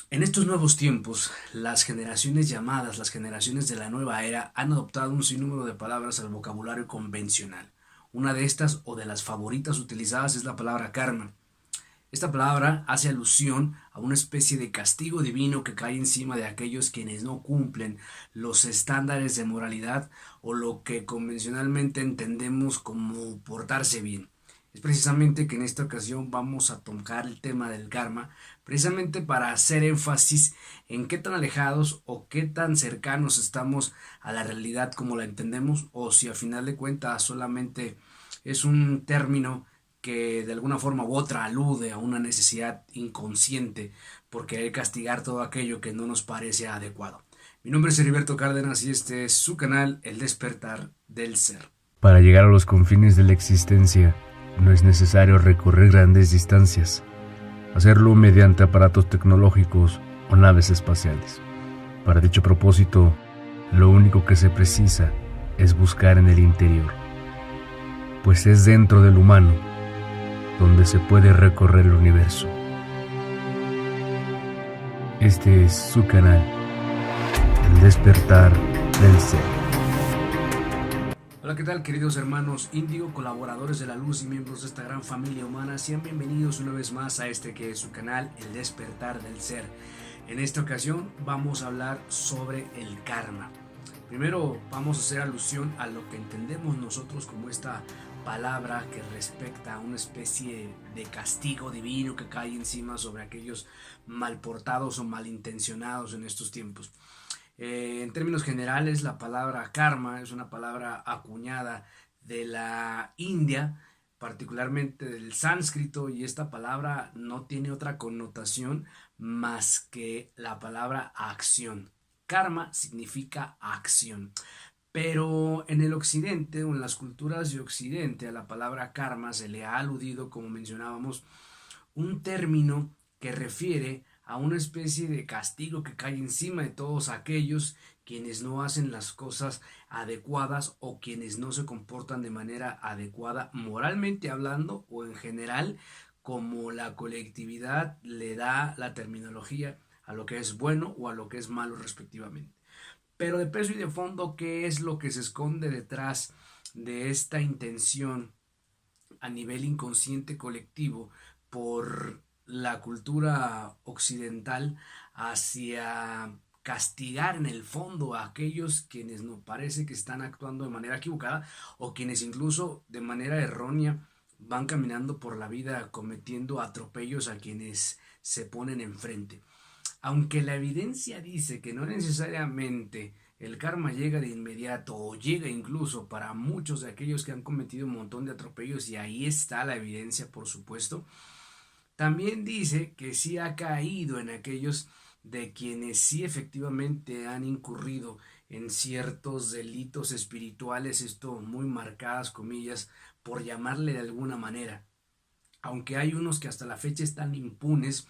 En estos nuevos tiempos, las generaciones llamadas las generaciones de la nueva era han adoptado un sinnúmero de palabras al vocabulario convencional. Una de estas o de las favoritas utilizadas es la palabra karma. Esta palabra hace alusión a una especie de castigo divino que cae encima de aquellos quienes no cumplen los estándares de moralidad o lo que convencionalmente entendemos como portarse bien. Es precisamente que en esta ocasión vamos a tocar el tema del karma, precisamente para hacer énfasis en qué tan alejados o qué tan cercanos estamos a la realidad como la entendemos, o si al final de cuentas solamente es un término que de alguna forma u otra alude a una necesidad inconsciente por querer castigar todo aquello que no nos parece adecuado. Mi nombre es Heriberto Cárdenas y este es su canal El Despertar del Ser. Para llegar a los confines de la existencia, no es necesario recorrer grandes distancias, hacerlo mediante aparatos tecnológicos o naves espaciales. Para dicho propósito, lo único que se precisa es buscar en el interior, pues es dentro del humano donde se puede recorrer el universo. Este es su canal, El Despertar del Ser. Hola, ¿qué tal, queridos hermanos índigo, colaboradores de la luz y miembros de esta gran familia humana? Sean bienvenidos una vez más a este que es su canal, El Despertar del Ser. En esta ocasión vamos a hablar sobre el karma. Primero vamos a hacer alusión a lo que entendemos nosotros como esta palabra que respecta a una especie de castigo divino que cae encima sobre aquellos malportados o malintencionados en estos tiempos. En términos generales, la palabra karma es una palabra acuñada de la India, particularmente del sánscrito, y esta palabra no tiene otra connotación más que la palabra acción. Karma significa acción. Pero en el occidente o en las culturas de occidente a la palabra karma se le ha aludido, como mencionábamos, un término que refiere a una especie de castigo que cae encima de todos aquellos quienes no hacen las cosas adecuadas o quienes no se comportan de manera adecuada moralmente hablando o en general como la colectividad le da la terminología a lo que es bueno o a lo que es malo respectivamente. Pero de peso y de fondo, ¿qué es lo que se esconde detrás de esta intención a nivel inconsciente colectivo por la cultura occidental hacia castigar en el fondo a aquellos quienes nos parece que están actuando de manera equivocada o quienes incluso de manera errónea van caminando por la vida cometiendo atropellos a quienes se ponen enfrente? Aunque la evidencia dice que no necesariamente el karma llega de inmediato o llega incluso para muchos de aquellos que han cometido un montón de atropellos, y ahí está la evidencia, por supuesto, también dice que sí ha caído en aquellos de quienes sí efectivamente han incurrido en ciertos delitos espirituales, esto muy marcadas comillas, por llamarle de alguna manera. Aunque hay unos que hasta la fecha están impunes,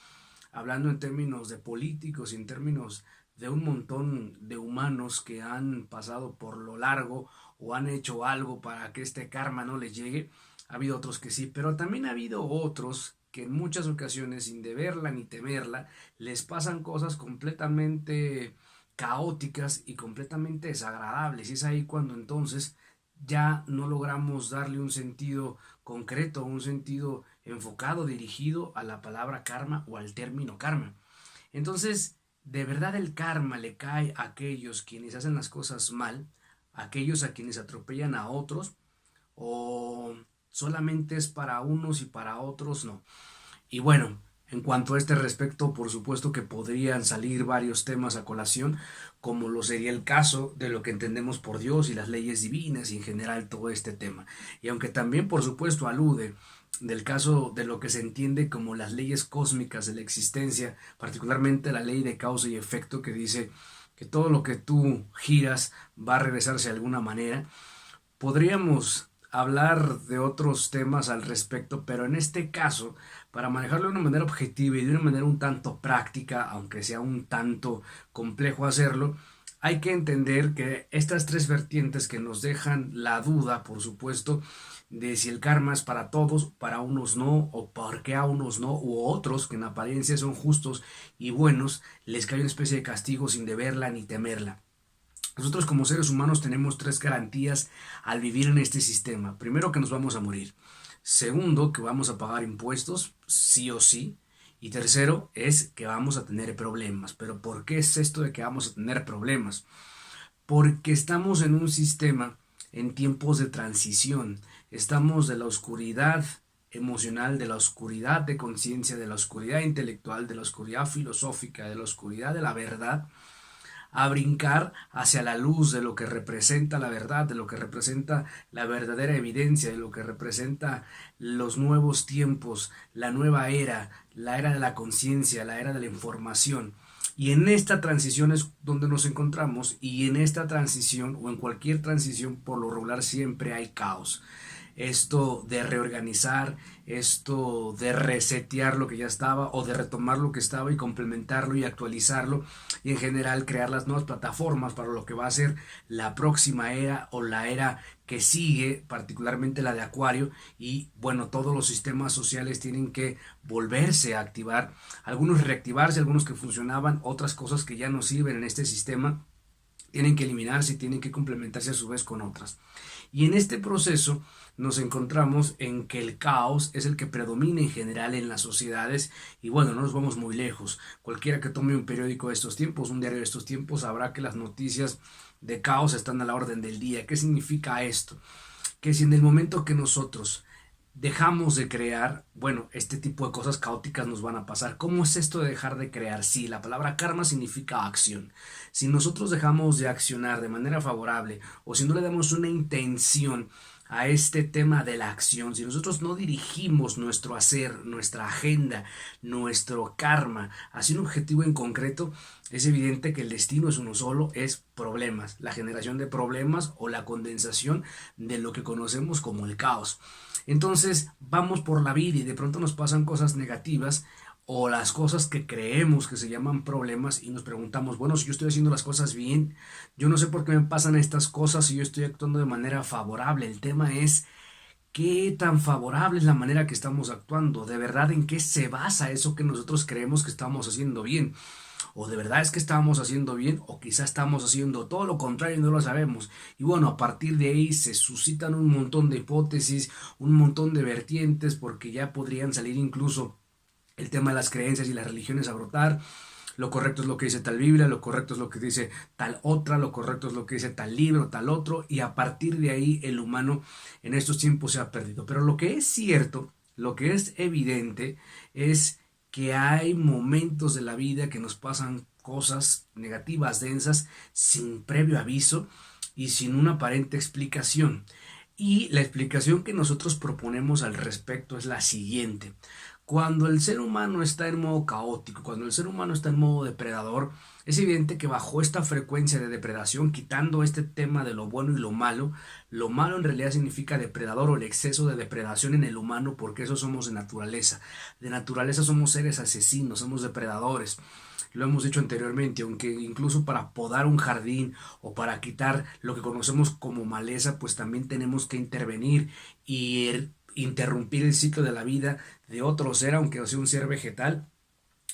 hablando en términos de políticos y en términos de un montón de humanos que han pasado por lo largo o han hecho algo para que este karma no les llegue. Ha habido otros que sí, pero también ha habido otros que en muchas ocasiones, sin deberla ni temerla, les pasan cosas completamente caóticas y completamente desagradables. Y es ahí cuando entonces ya no logramos darle un sentido concreto, un sentido enfocado, dirigido a la palabra karma o al término karma. Entonces, ¿de verdad el karma le cae a aquellos quienes hacen las cosas mal, a aquellos a quienes atropellan a otros, o solamente es para unos y para otros no? Y bueno, en cuanto a este respecto, por supuesto que podrían salir varios temas a colación, como lo sería el caso de lo que entendemos por Dios y las leyes divinas y en general todo este tema. Y aunque también, por supuesto, alude del caso de lo que se entiende como las leyes cósmicas de la existencia, particularmente la ley de causa y efecto que dice que todo lo que tú giras va a regresarse de alguna manera, podríamos hablar de otros temas al respecto, pero en este caso, para manejarlo de una manera objetiva y de una manera un tanto práctica, aunque sea un tanto complejo hacerlo, Hay que entender que estas tres vertientes que nos dejan la duda, por supuesto, de si el karma es para todos, para unos no, o por qué a unos no, u otros que en apariencia son justos y buenos, les cae una especie de castigo sin deberla ni temerla. Nosotros como seres humanos tenemos tres garantías al vivir en este sistema. Primero, que nos vamos a morir. Segundo, que vamos a pagar impuestos, sí o sí. Y tercero, es que vamos a tener problemas. ¿Pero por qué es esto de que vamos a tener problemas? Porque estamos en un sistema en tiempos de transición. Estamos de la oscuridad emocional, de la oscuridad de conciencia, de la oscuridad intelectual, de la oscuridad filosófica, de la oscuridad de la verdad, a brincar hacia la luz de lo que representa la verdad, de lo que representa la verdadera evidencia, de lo que representa los nuevos tiempos, la nueva era, la era de la conciencia, la era de la información. Y en esta transición es donde nos encontramos, y en esta transición o en cualquier transición por lo regular siempre hay caos. Esto de reorganizar, esto de resetear lo que ya estaba o de retomar lo que estaba y complementarlo y actualizarlo, y en general crear las nuevas plataformas para lo que va a ser la próxima era o la era que sigue, particularmente la de Acuario. Y bueno, todos los sistemas sociales tienen que volverse a activar, algunos reactivarse, algunos que funcionaban, otras cosas que ya no sirven en este sistema tienen que eliminarse y tienen que complementarse a su vez con otras. Y en este proceso nos encontramos en que el caos es el que predomina en general en las sociedades. Y bueno, no nos vamos muy lejos. Cualquiera que tome un periódico de estos tiempos, un diario de estos tiempos, sabrá que las noticias de caos están a la orden del día. ¿Qué significa esto? Que si en el momento que nosotros dejamos de crear, bueno, este tipo de cosas caóticas nos van a pasar. ¿Cómo es esto de dejar de crear? Sí, la palabra karma significa acción. Si nosotros dejamos de accionar de manera favorable, o si no le damos una intención a este tema de la acción, si nosotros no dirigimos nuestro hacer, nuestra agenda, nuestro karma hacia un objetivo en concreto, es evidente que el destino es uno solo, es problemas, la generación de problemas o la condensación de lo que conocemos como el caos. Entonces vamos por la vida y de pronto nos pasan cosas negativas o las cosas que creemos que se llaman problemas, y nos preguntamos, bueno, si yo estoy haciendo las cosas bien, yo no sé por qué me pasan estas cosas si yo estoy actuando de manera favorable. El tema es qué tan favorable es la manera que estamos actuando, de verdad en qué se basa eso que nosotros creemos que estamos haciendo bien. O de verdad es que estamos haciendo bien, o quizá estamos haciendo todo lo contrario y no lo sabemos. Y bueno, a partir de ahí se suscitan un montón de hipótesis, un montón de vertientes, porque ya podrían salir incluso el tema de las creencias y las religiones a brotar. Lo correcto es lo que dice tal Biblia, lo correcto es lo que dice tal otra, lo correcto es lo que dice tal libro, tal otro, y a partir de ahí el humano en estos tiempos se ha perdido. Pero lo que es cierto, lo que es evidente, es que hay momentos de la vida que nos pasan cosas negativas, densas, sin previo aviso y sin una aparente explicación. Y la explicación que nosotros proponemos al respecto es la siguiente. Cuando el ser humano está en modo caótico, cuando el ser humano está en modo depredador, es evidente que bajo esta frecuencia de depredación, quitando este tema de lo bueno y lo malo en realidad significa depredador o el exceso de depredación en el humano, porque eso somos de naturaleza. De naturaleza somos seres asesinos, somos depredadores. Lo hemos dicho anteriormente, aunque incluso para podar un jardín o para quitar lo que conocemos como maleza, pues también tenemos que intervenir y interrumpir el ciclo de la vida de otro ser, aunque sea un ser vegetal,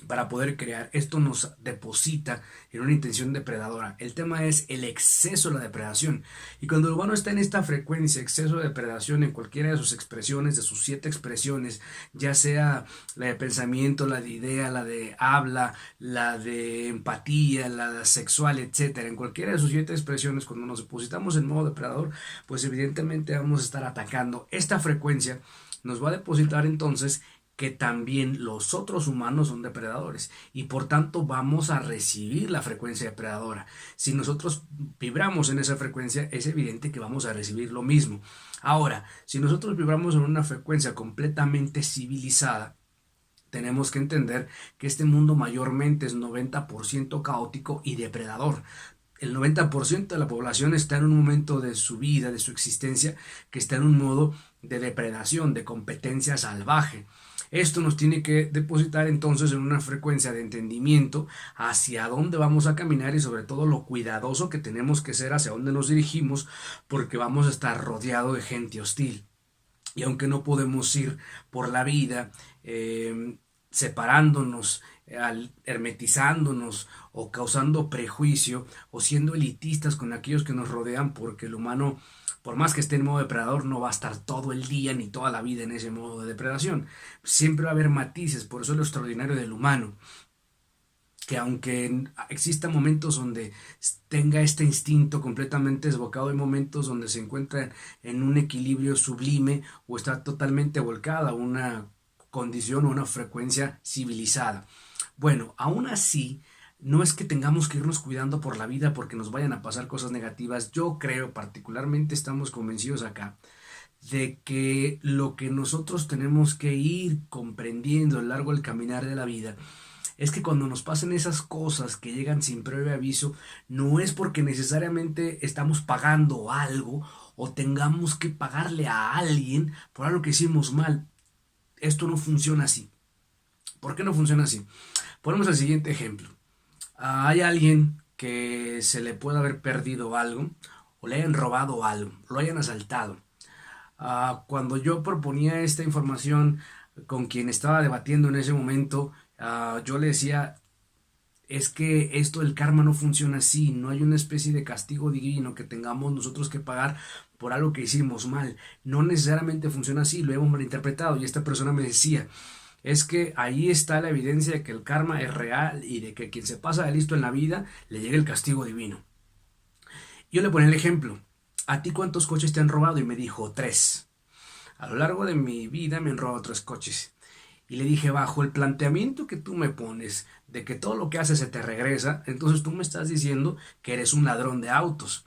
para poder crear. Esto nos deposita en una intención depredadora. El tema es el exceso de la depredación. Y cuando el humano está en esta frecuencia, exceso de depredación en cualquiera de sus expresiones, de sus 7 expresiones, ya sea la de pensamiento, la de idea, la de habla, la de empatía, la sexual, etcétera, en cualquiera de sus 7 expresiones, cuando nos depositamos en modo depredador, pues evidentemente vamos a estar atacando. Esta frecuencia nos va a depositar entonces que también los otros humanos son depredadores y por tanto vamos a recibir la frecuencia depredadora. Si nosotros vibramos en esa frecuencia, es evidente que vamos a recibir lo mismo. Ahora, si nosotros vibramos en una frecuencia completamente civilizada, tenemos que entender que este mundo mayormente es 90% caótico y depredador. El 90% de la población está en un momento de su vida, de su existencia, que está en un modo de depredación, de competencia salvaje. Esto nos tiene que depositar entonces en una frecuencia de entendimiento hacia dónde vamos a caminar y sobre todo lo cuidadoso que tenemos que ser hacia dónde nos dirigimos, porque vamos a estar rodeado de gente hostil. Y aunque no podemos ir por la vida separándonos, hermetizándonos o causando prejuicio o siendo elitistas con aquellos que nos rodean, porque el humano, por más que esté en modo depredador, no va a estar todo el día ni toda la vida en ese modo de depredación. Siempre va a haber matices, por eso es lo extraordinario del humano, que aunque existan momentos donde tenga este instinto completamente desbocado, hay momentos donde se encuentra en un equilibrio sublime o está totalmente volcada a una condición o una frecuencia civilizada. Bueno, aún así, no es que tengamos que irnos cuidando por la vida porque nos vayan a pasar cosas negativas. Yo creo, particularmente estamos convencidos acá, de que lo que nosotros tenemos que ir comprendiendo a lo largo del caminar de la vida es que cuando nos pasen esas cosas que llegan sin previo aviso, no es porque necesariamente estamos pagando algo o tengamos que pagarle a alguien por algo que hicimos mal. Esto no funciona así. ¿Por qué no funciona así? Ponemos el siguiente ejemplo. Hay alguien que se le puede haber perdido algo o le hayan robado algo, lo hayan asaltado. Cuando yo proponía esta información con quien estaba debatiendo en ese momento, yo le decía, es que esto del karma no funciona así, no hay una especie de castigo divino que tengamos nosotros que pagar por algo que hicimos mal, no necesariamente funciona así, lo hemos malinterpretado. Y esta persona me decía, es que ahí está la evidencia de que el karma es real y de que quien se pasa de listo en la vida le llega el castigo divino. Yo le ponía el ejemplo, ¿a ti cuántos coches te han robado? Y me dijo, 3. A lo largo de mi vida me han robado 3 coches. Y le dije, bajo el planteamiento que tú me pones de que todo lo que haces se te regresa, entonces tú me estás diciendo que eres un ladrón de autos.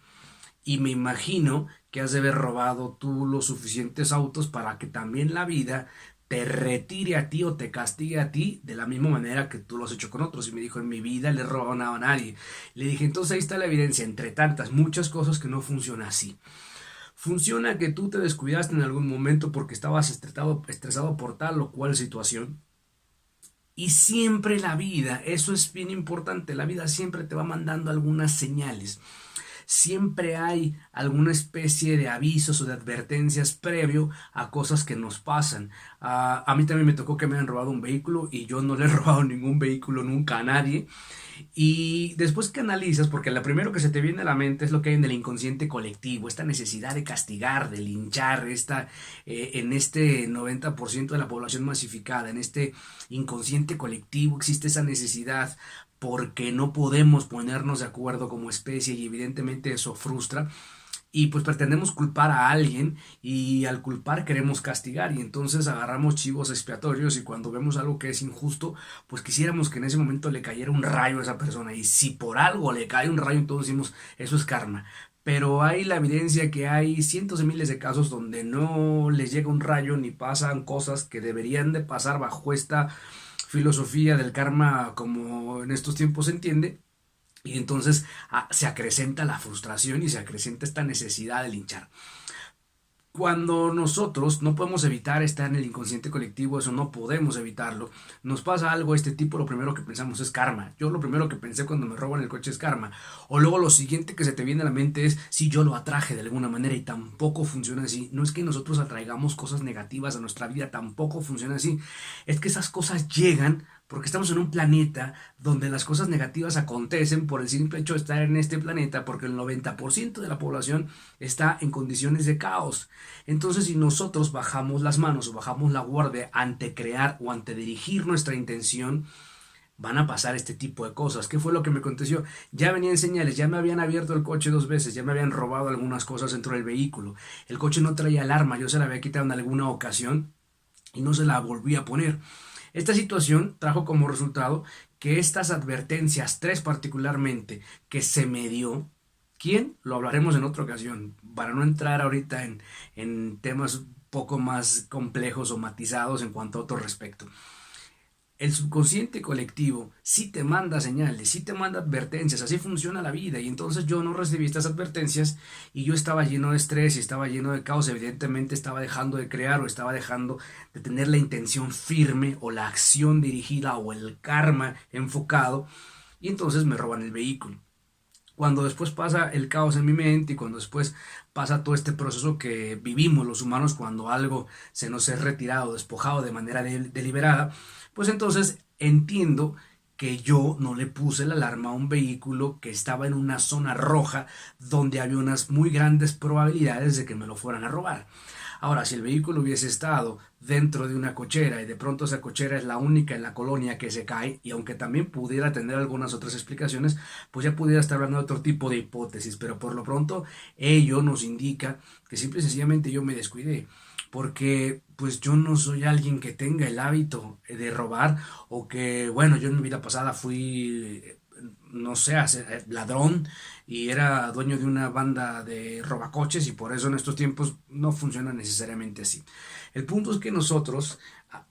Y me imagino que has de haber robado tú los suficientes autos para que también la vida te retire a ti o te castigue a ti de la misma manera que tú lo has hecho con otros. Y me dijo, en mi vida le he robado nada a nadie. Le dije, entonces ahí está la evidencia, entre tantas, muchas cosas, que no funciona así. Funciona que tú te descuidaste en algún momento porque estabas estresado por tal o cual situación. Y siempre la vida, eso es bien importante, la vida siempre te va mandando algunas señales. Siempre hay alguna especie de avisos o de advertencias previo a cosas que nos pasan. A mí también me tocó que me han robado un vehículo y yo no le he robado ningún vehículo nunca a nadie. Y después que analizas, porque lo primero que se te viene a la mente es lo que hay en el inconsciente colectivo, esta necesidad de castigar, de linchar, en este 90% de la población masificada, en este inconsciente colectivo existe esa necesidad porque no podemos ponernos de acuerdo como especie y evidentemente eso frustra. Y pues pretendemos culpar a alguien y al culpar queremos castigar y entonces agarramos chivos expiatorios y cuando vemos algo que es injusto, pues quisiéramos que en ese momento le cayera un rayo a esa persona y si por algo le cae un rayo, entonces decimos, eso es karma. Pero hay la evidencia que hay cientos de miles de casos donde no les llega un rayo ni pasan cosas que deberían de pasar bajo esta filosofía del karma como en estos tiempos se entiende. Y entonces se acrecenta la frustración y se acrecenta esta necesidad de linchar. Cuando nosotros no podemos evitar estar en el inconsciente colectivo, eso no podemos evitarlo, nos pasa algo de este tipo, lo primero que pensamos es karma. Yo lo primero que pensé cuando me roban el coche es karma. O luego lo siguiente que se te viene a la mente es si yo lo atraje de alguna manera y tampoco funciona así. No es que nosotros atraigamos cosas negativas a nuestra vida, tampoco funciona así. Es que esas cosas llegan porque estamos en un planeta donde las cosas negativas acontecen por el simple hecho de estar en este planeta, porque el 90% de la población está en condiciones de caos. Entonces, si nosotros bajamos las manos o bajamos la guardia ante crear o ante dirigir nuestra intención, van a pasar este tipo de cosas. ¿Qué fue lo que me aconteció? Ya venían señales, ya me habían abierto el coche 2 veces, ya me habían robado algunas cosas dentro del vehículo. El coche no traía alarma, yo se la había quitado en alguna ocasión y no se la volví a poner. Esta situación trajo como resultado que estas advertencias, 3 particularmente, que se me dio, ¿quién? Lo hablaremos en otra ocasión, para no entrar ahorita en temas un poco más complejos o matizados en cuanto a otro respecto. el subconsciente colectivo sí te manda señales, sí te manda advertencias, así funciona la vida. Y entonces yo no recibí estas advertencias y yo estaba lleno de estrés y estaba lleno de caos. Evidentemente estaba dejando de crear o estaba dejando de tener la intención firme o la acción dirigida o el karma enfocado, y entonces me roban el vehículo. Cuando después pasa el caos en mi mente y cuando después pasa todo este proceso que vivimos los humanos cuando algo se nos es retirado, despojado de manera deliberada, pues entonces entiendo que yo no le puse la alarma a un vehículo que estaba en una zona roja donde había unas muy grandes probabilidades de que me lo fueran a robar. Ahora, si el vehículo hubiese estado dentro de una cochera y de pronto esa cochera es la única en la colonia que se cae, y aunque también pudiera tener algunas otras explicaciones, pues ya pudiera estar hablando de otro tipo de hipótesis, pero por lo pronto ello nos indica que simple y sencillamente yo me descuidé, porque pues yo no soy alguien que tenga el hábito de robar, o que, bueno, yo en mi vida pasada fui, no sé, ladrón y era dueño de una banda de robacoches, y por eso en estos tiempos no funciona necesariamente así. El punto es que nosotros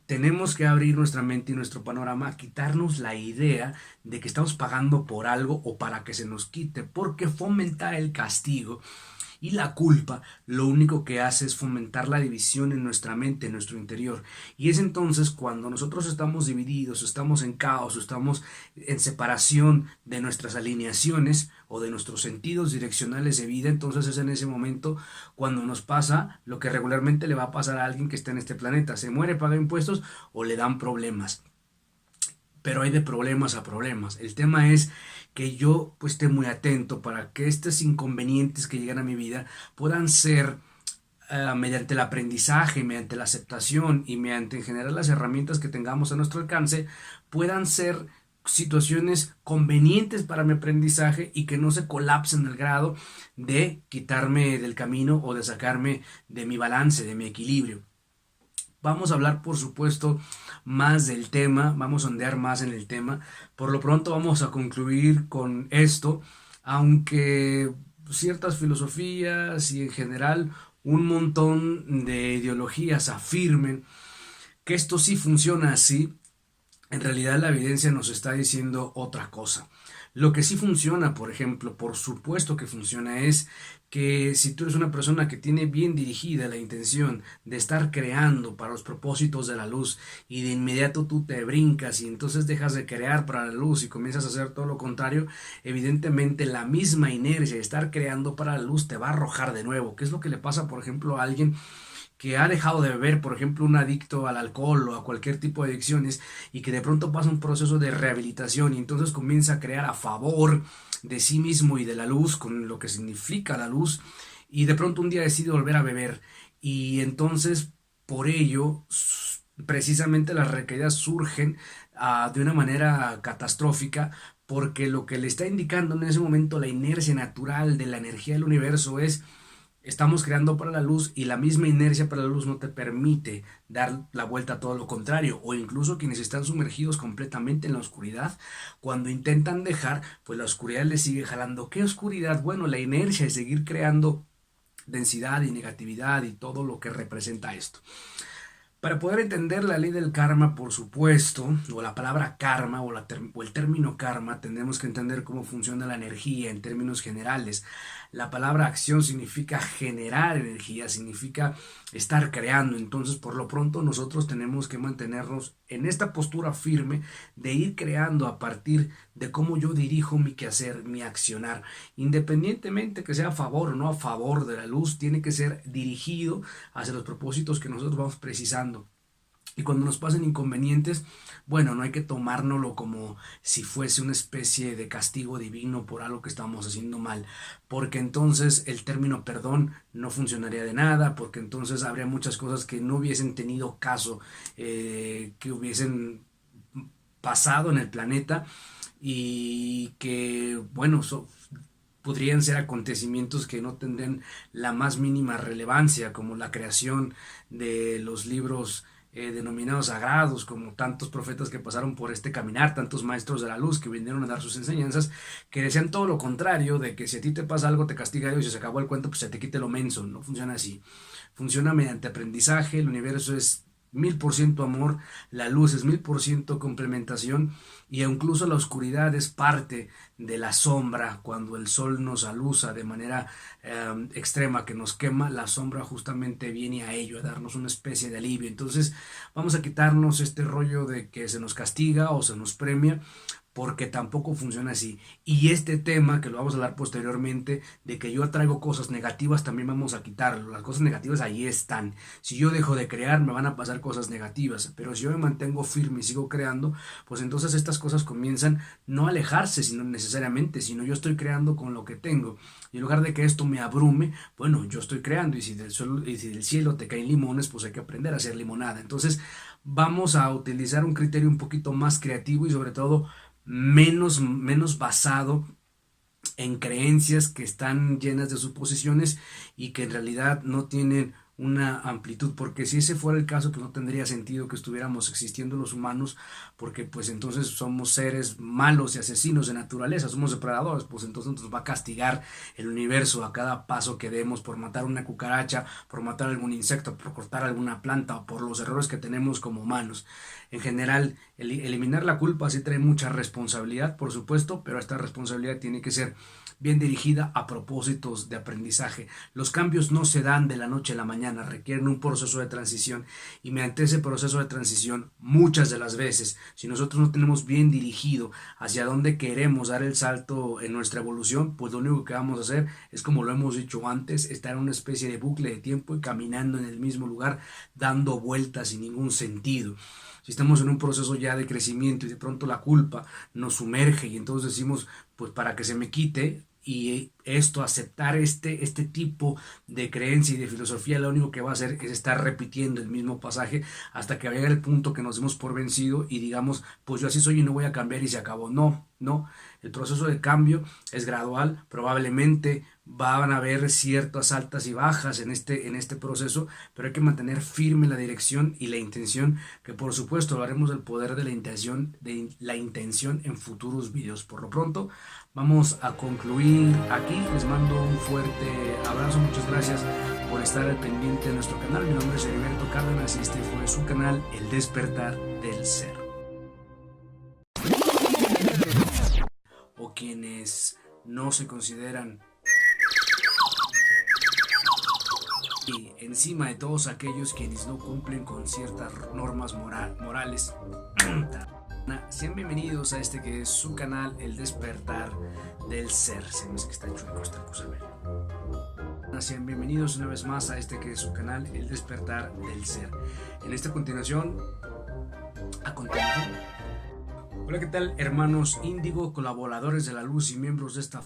tenemos que abrir nuestra mente y nuestro panorama, quitarnos la idea de que estamos pagando por algo o para que se nos quite, porque fomentar el castigo y la culpa lo único que hace es fomentar la división en nuestra mente, en nuestro interior. Y es entonces cuando nosotros estamos divididos, estamos en caos, estamos en separación de nuestras alineaciones o de nuestros sentidos direccionales de vida, entonces es en ese momento cuando nos pasa lo que regularmente le va a pasar a alguien que está en este planeta. Se muere, paga impuestos o le dan problemas. Pero hay de problemas a problemas. El tema es que yo pues esté muy atento para que estos inconvenientes que llegan a mi vida puedan ser mediante el aprendizaje, mediante la aceptación y mediante en general las herramientas que tengamos a nuestro alcance, puedan ser situaciones convenientes para mi aprendizaje y que no se colapsen al grado de quitarme del camino o de sacarme de mi balance, de mi equilibrio. Vamos a hablar, por supuesto, más del tema, vamos a ondear más en el tema. Por lo pronto vamos a concluir con esto, aunque ciertas filosofías y en general un montón de ideologías afirmen que esto sí funciona así, en realidad la evidencia nos está diciendo otra cosa. Lo que sí funciona, por ejemplo, por supuesto que funciona, es que si tú eres una persona que tiene bien dirigida la intención de estar creando para los propósitos de la luz y de inmediato tú te brincas y entonces dejas de crear para la luz y comienzas a hacer todo lo contrario, evidentemente la misma inercia de estar creando para la luz te va a arrojar de nuevo. ¿Qué es lo que le pasa, por ejemplo, a alguien que ha dejado de beber, por ejemplo, un adicto al alcohol o a cualquier tipo de adicciones, y que de pronto pasa un proceso de rehabilitación y entonces comienza a crear a favor de sí mismo y de la luz, con lo que significa la luz, y de pronto un día decide volver a beber, y entonces por ello precisamente las recaídas surgen de una manera catastrófica, porque lo que le está indicando en ese momento la inercia natural de la energía del universo es: estamos creando para la luz y la misma inercia para la luz no te permite dar la vuelta a todo lo contrario, o incluso quienes están sumergidos completamente en la oscuridad, cuando intentan dejar, pues la oscuridad les sigue jalando. ¿Qué oscuridad? Bueno, la inercia de seguir creando densidad y negatividad y todo lo que representa esto. Para poder entender la ley del karma, por supuesto, o la palabra karma o el término karma, tendremos que entender cómo funciona la energía en términos generales. La palabra acción significa generar energía, significa estar creando. Entonces, por lo pronto, nosotros tenemos que mantenernos en esta postura firme de ir creando a partir de cómo yo dirijo mi quehacer, mi accionar. Independientemente que sea a favor o no a favor de la luz, tiene que ser dirigido hacia los propósitos que nosotros vamos precisando. Y cuando nos pasen inconvenientes, bueno, no hay que tomárnoslo como si fuese una especie de castigo divino por algo que estamos haciendo mal, porque entonces el término perdón no funcionaría de nada, porque entonces habría muchas cosas que no hubiesen tenido caso, que hubiesen pasado en el planeta y que, bueno, podrían ser acontecimientos que no tendrían la más mínima relevancia, como la creación de los libros denominados sagrados, como tantos profetas que pasaron por este caminar, tantos maestros de la luz que vinieron a dar sus enseñanzas, que decían todo lo contrario, de que si a ti te pasa algo te castiga Dios y se acabó el cuento, pues se te quite lo menso. No funciona así. Funciona mediante aprendizaje. El universo es 1000% amor, la luz es 1000% complementación y incluso la oscuridad es parte de la sombra. Cuando el sol nos alusa de manera extrema, que nos quema, la sombra justamente viene a ello, a darnos una especie de alivio. Entonces vamos a quitarnos este rollo de que se nos castiga o se nos premia, porque tampoco funciona así. Y este tema, que lo vamos a hablar posteriormente, de que yo atraigo cosas negativas, también vamos a quitarlo. Las cosas negativas ahí están. Si yo dejo de crear, me van a pasar cosas negativas. Pero si yo me mantengo firme y sigo creando, pues entonces estas cosas comienzan no a alejarse sino necesariamente, sino yo estoy creando con lo que tengo. Y en lugar de que esto me abrume, bueno, yo estoy creando. Y si del cielo te caen limones, pues hay que aprender a hacer limonada. Entonces vamos a utilizar un criterio un poquito más creativo y sobre todo menos basado en creencias que están llenas de suposiciones y que en realidad no tienen una amplitud, porque si ese fuera el caso, pues no tendría sentido que estuviéramos existiendo los humanos, porque pues entonces somos seres malos y asesinos de naturaleza, somos depredadores, pues entonces nos va a castigar el universo a cada paso que demos por matar una cucaracha, por matar algún insecto, por cortar alguna planta o por los errores que tenemos como humanos. En general, eliminar la culpa sí trae mucha responsabilidad, por supuesto, pero esta responsabilidad tiene que ser bien dirigida a propósitos de aprendizaje. Los cambios no se dan de la noche a la mañana, requieren un proceso de transición, y mediante ese proceso de transición, muchas de las veces, si nosotros no tenemos bien dirigido hacia dónde queremos dar el salto en nuestra evolución, pues lo único que vamos a hacer es, como lo hemos dicho antes, estar en una especie de bucle de tiempo y caminando en el mismo lugar, dando vueltas sin ningún sentido. Si estamos en un proceso ya de crecimiento y de pronto la culpa nos sumerge y entonces decimos, pues para que se me quite, y esto, aceptar este tipo de creencia y de filosofía, lo único que va a hacer es estar repitiendo el mismo pasaje hasta que llegue el punto que nos demos por vencido y digamos, pues yo así soy y no voy a cambiar y se acabó. No, el proceso de cambio es gradual, probablemente van a haber ciertas altas y bajas en este proceso, pero hay que mantener firme la dirección y la intención, que por supuesto hablaremos del poder de la intención en futuros videos. Por lo pronto vamos a concluir aquí. Les mando un fuerte abrazo, muchas gracias por estar al pendiente de nuestro canal. Mi nombre es Heriberto Cárdenas y este fue su canal El Despertar del Ser. O quienes no se consideran, y encima de todos aquellos quienes no cumplen con ciertas normas morales, sean bienvenidos a este que es su canal El Despertar del Ser. Se me hace que está chueco esta cosa, Sean bienvenidos una vez más a este que es su canal El Despertar del Ser. En esta continuación, hola, ¿qué tal, hermanos índigo, colaboradores de la luz y miembros de esta